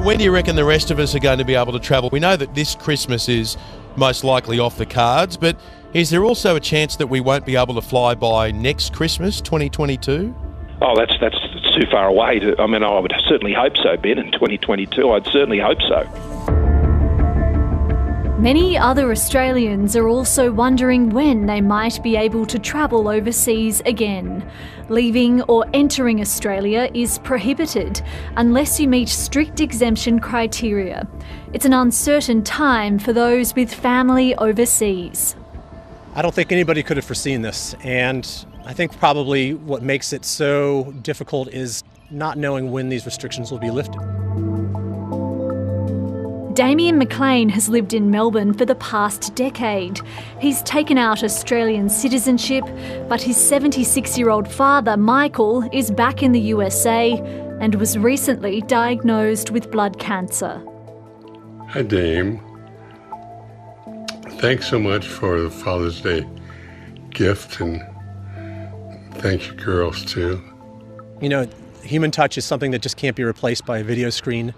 When do you reckon the rest of us are going to be able to travel? We know that this Christmas is most likely off the cards, but is there also a chance that we won't be able to fly by next Christmas, 2022? Oh, that's too far away. I would certainly hope so, Ben, in 2022. I'd certainly hope so. Many other Australians are also wondering when they might be able to travel overseas again. Leaving or entering Australia is prohibited unless you meet strict exemption criteria. It's an uncertain time for those with family overseas. I don't think anybody could have foreseen this, and I think probably what makes it so difficult is not knowing when these restrictions will be lifted. Damien McLean has lived in Melbourne for the past decade. He's taken out Australian citizenship, but his 76-year-old father, Michael, is back in the USA and was recently diagnosed with blood cancer. Hi, Dame. Thanks so much for the Father's Day gift, and thank you, girls, too. You know, human touch is something that just can't be replaced by a video screen,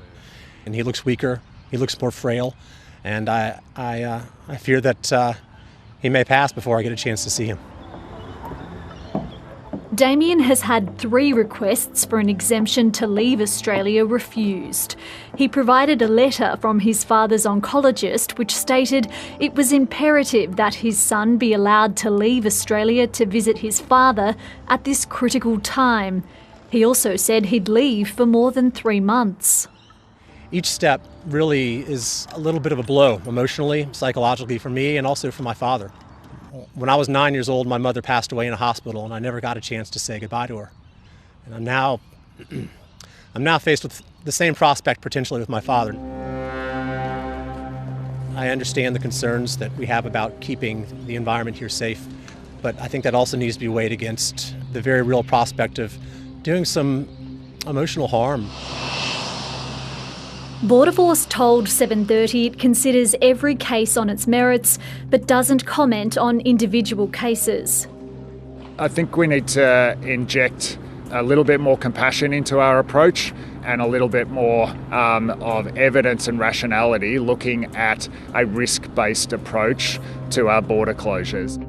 and he looks weaker. He looks more frail, and I fear that he may pass before I get a chance to see him. Damien has had 3 requests for an exemption to leave Australia refused. He provided a letter from his father's oncologist which stated it was imperative that his son be allowed to leave Australia to visit his father at this critical time. He also said he'd leave for more than 3 months. Each step really is a little bit of a blow emotionally, psychologically for me, and also for my father. When I was 9 years old, my mother passed away in a hospital, and I never got a chance to say goodbye to her. And I'm now faced with the same prospect potentially with my father. I understand the concerns that we have about keeping the environment here safe, but I think that also needs to be weighed against the very real prospect of doing some emotional harm. Border Force told 730 it considers every case on its merits but doesn't comment on individual cases. I think we need to inject a little bit more compassion into our approach and a little bit more of evidence and rationality looking at a risk-based approach to our border closures.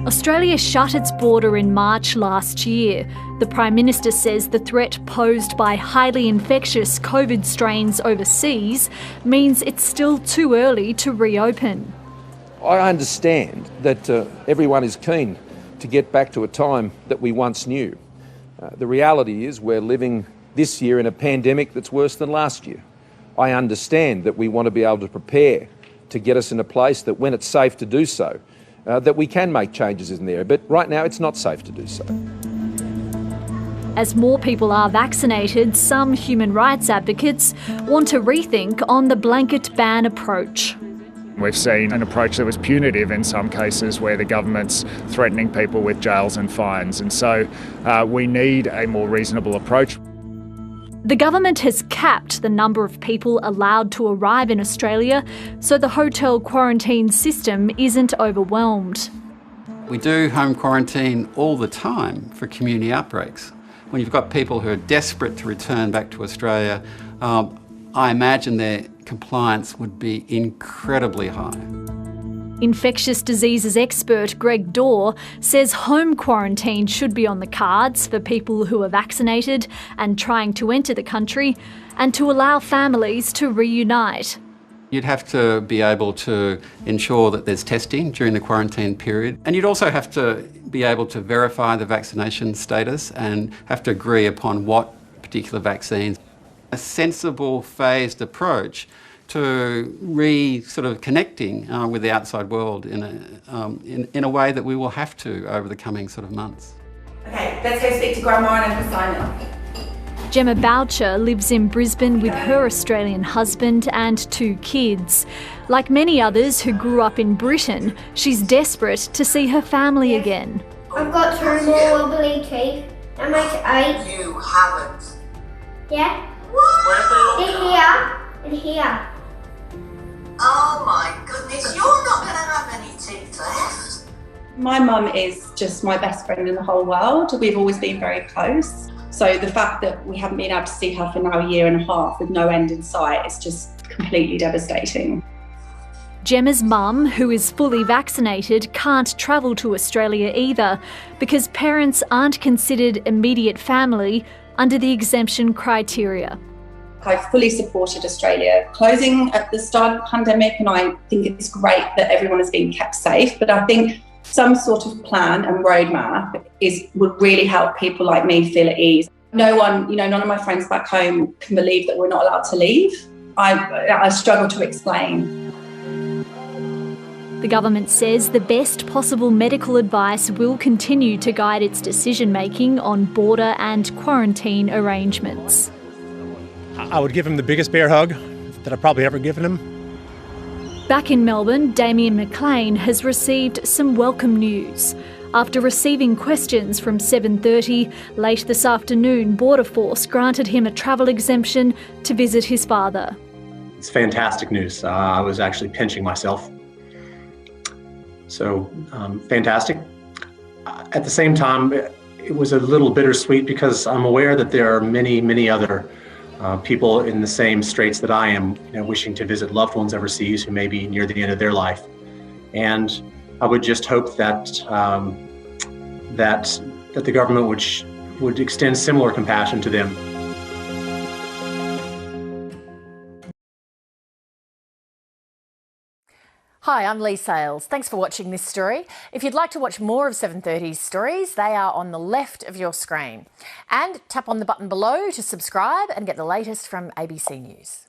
Australia shut its border in March last year. The Prime Minister says the threat posed by highly infectious COVID strains overseas means it's still too early to reopen. I understand that everyone is keen to get back to a time that we once knew. The reality is we're living this year in a pandemic that's worse than last year. I understand that we want to be able to prepare to get us in a place that when it's safe to do so, that we can make changes in there. But right now it's not safe to do so. As more people are vaccinated, some human rights advocates want to rethink on the blanket ban approach. We've seen an approach that was punitive in some cases where the government's threatening people with jails and fines, and so we need a more reasonable approach. The government has capped the number of people allowed to arrive in Australia so the hotel quarantine system isn't overwhelmed. We do home quarantine all the time for community outbreaks. When you've got people who are desperate to return back to Australia, I imagine their compliance would be incredibly high. Infectious diseases expert Greg Dorr says home quarantine should be on the cards for people who are vaccinated and trying to enter the country, and to allow families to reunite. You'd have to be able to ensure that there's testing during the quarantine period, and you'd also have to be able to verify the vaccination status and have to agree upon what particular vaccines. A sensible phased approach to connecting with the outside world in a way that we will have to over the coming months. Okay, let's go speak to Grandma and Uncle Simon. Gemma Boucher lives in Brisbane with her Australian husband and 2 kids. Like many others who grew up in Britain, she's desperate to see her family again. I've got 2 more wobbly teeth. That makes 8. You haven't. Yeah? What? In here. In here. Oh my goodness, you're not going to have any teeth left. My mum is just my best friend in the whole world. We've always been very close. So the fact that we haven't been able to see her for now a year and a half with no end in sight is just completely devastating. Gemma's mum, who is fully vaccinated, can't travel to Australia either because parents aren't considered immediate family under the exemption criteria. I fully supported Australia closing at the start of the pandemic, and I think it's great that everyone has been kept safe, but I think some sort of plan and roadmap would really help people like me feel at ease. None of my friends back home can believe that we're not allowed to leave. I struggle to explain. The government says the best possible medical advice will continue to guide its decision-making on border and quarantine arrangements. I would give him the biggest bear hug that I've probably ever given him. Back in Melbourne, Damien McLean has received some welcome news. After receiving questions from 7:30, late this afternoon, Border Force granted him a travel exemption to visit his father. It's fantastic news. I was actually pinching myself. So, fantastic. At the same time, it was a little bittersweet because I'm aware that there are many, many other people in the same straits that I am, wishing to visit loved ones overseas who may be near the end of their life. And I would just hope that that the government would extend similar compassion to them. Hi, I'm Lee Sales. Thanks for watching this story. If you'd like to watch more of 730's stories, they are on the left of your screen. And tap on the button below to subscribe and get the latest from ABC News.